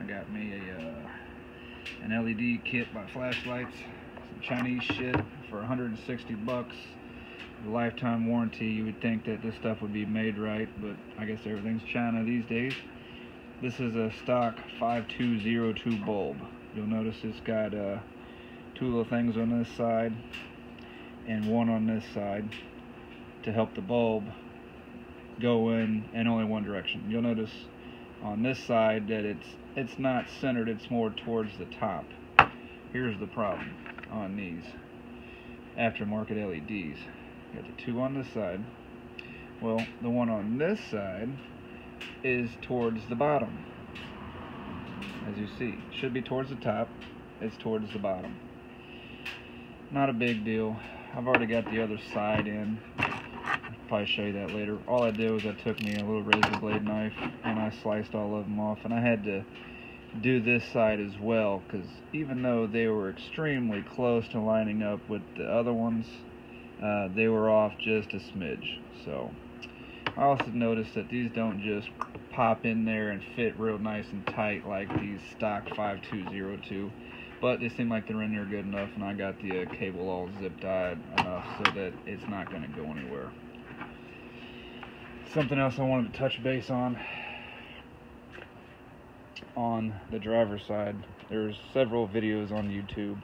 I got me an LED kit by Flashlights, some Chinese shit for 160 bucks. Lifetime warranty. You would think that this stuff would be made right, but I guess everything's China these days. This is a stock 5202 bulb. You'll notice it's got two little things on this side and one on this side to help the bulb go in only one direction. You'll notice on this side that it's not centered, it's more towards the top. Here's the problem on these aftermarket LEDs. Got the two on this side. Well, the one on this side is towards the bottom. As you see, it should be towards the top, it's towards the bottom. Not a big deal. I've already got the other side in. I'll probably show you that later. All I did was I took me a little razor blade knife and I sliced all of them off, and I had to do this side as well because even though they were extremely close to lining up with the other ones, they were off just a smidge. So I also noticed that these don't just pop in there and fit real nice and tight like these stock 5202, but they seem like they're in there good enough, and I got the cable all zip tied enough so that it's not going to go anywhere. Something else I wanted to touch base on the driver's side. There's several videos on YouTube.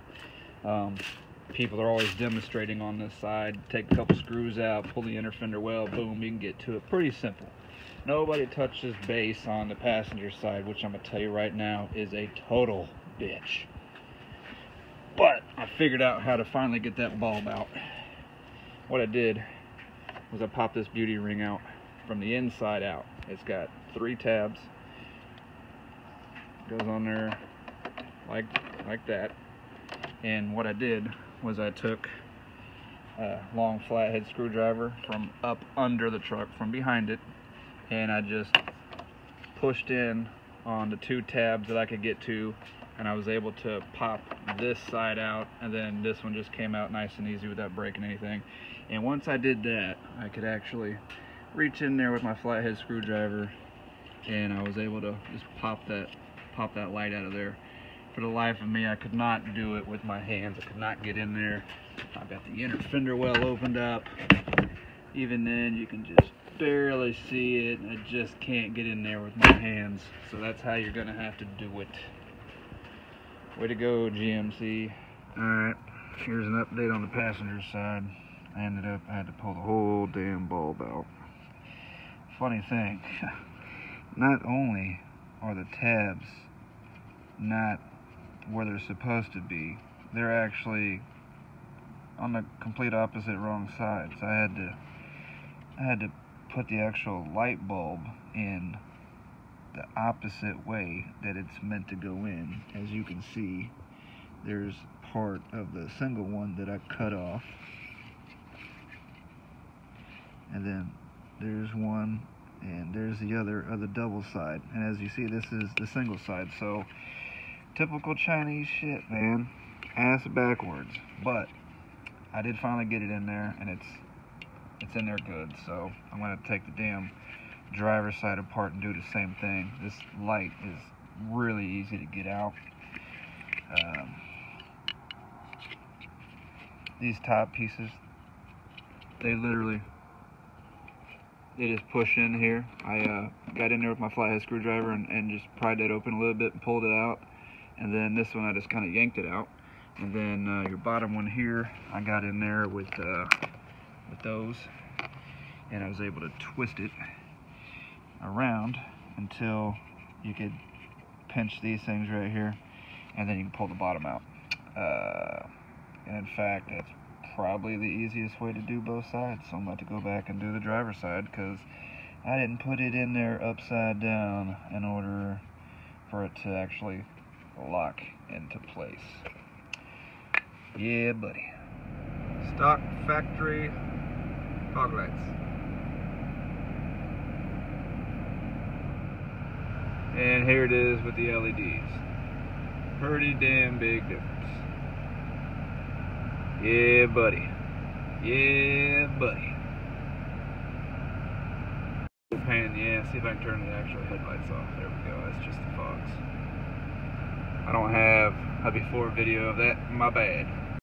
People are always demonstrating on this side. Take a couple screws out, pull the inner fender well, boom, you can get to it. Pretty simple. Nobody touches base on the passenger side, which I'm going to tell you right now is a total bitch. But I figured out how to finally get that bulb out. What I did was I popped this beauty ring out from the inside out. It's got 3 tabs. Goes on there like that. And what I did was I took a long flathead screwdriver from up under the truck, from behind it, and I just pushed in on the 2 tabs that I could get to, and I was able to pop this side out, and then this one just came out nice and easy without breaking anything. And once I did that, I could actually reach in there with my flathead screwdriver, and I was able to just pop that light out of there. For the life of me, I could not do it with my hands. I could not get in there. I've got the inner fender well opened up. Even then, you can just barely see it. I just can't get in there with my hands. So that's how you're gonna have to do it. Way to go, GMC. Alright, here's an update on the passenger side. I had to pull the whole damn bulb out. Funny thing, not only are the tabs not where they're supposed to be, they're actually on the complete opposite wrong side. So I had to put the actual light bulb in the opposite way that it's meant to go in. As you can see, there's part of the single one that I cut off, and then there's one, and there's the other of the double side, and as you see, this is the single side. So typical Chinese shit, man, ass backwards. But I did finally get it in there, and it's in there good. So I'm gonna take the damn driver's side apart and do the same thing. This light is really easy to get out. These top pieces, they just push in here. I got in there with my flathead screwdriver and just pried that open a little bit and pulled it out. And then this one I just kind of yanked it out. And then your bottom one here, I got in there with those, and I was able to twist it around until you could pinch these things right here, and then you can pull the bottom out. And in fact, that's probably the easiest way to do both sides. So I'm about to go back and do the driver's side because I didn't put it in there upside down in order for it to actually lock into place. Yeah, buddy. Stock factory fog lights. And here it is with the LEDs. Pretty damn big difference. Yeah, buddy. Yeah, buddy. Pain in the ass. See if I can turn the actual headlights off. There we go. That's just the fogs. I don't have a before video of that. My bad.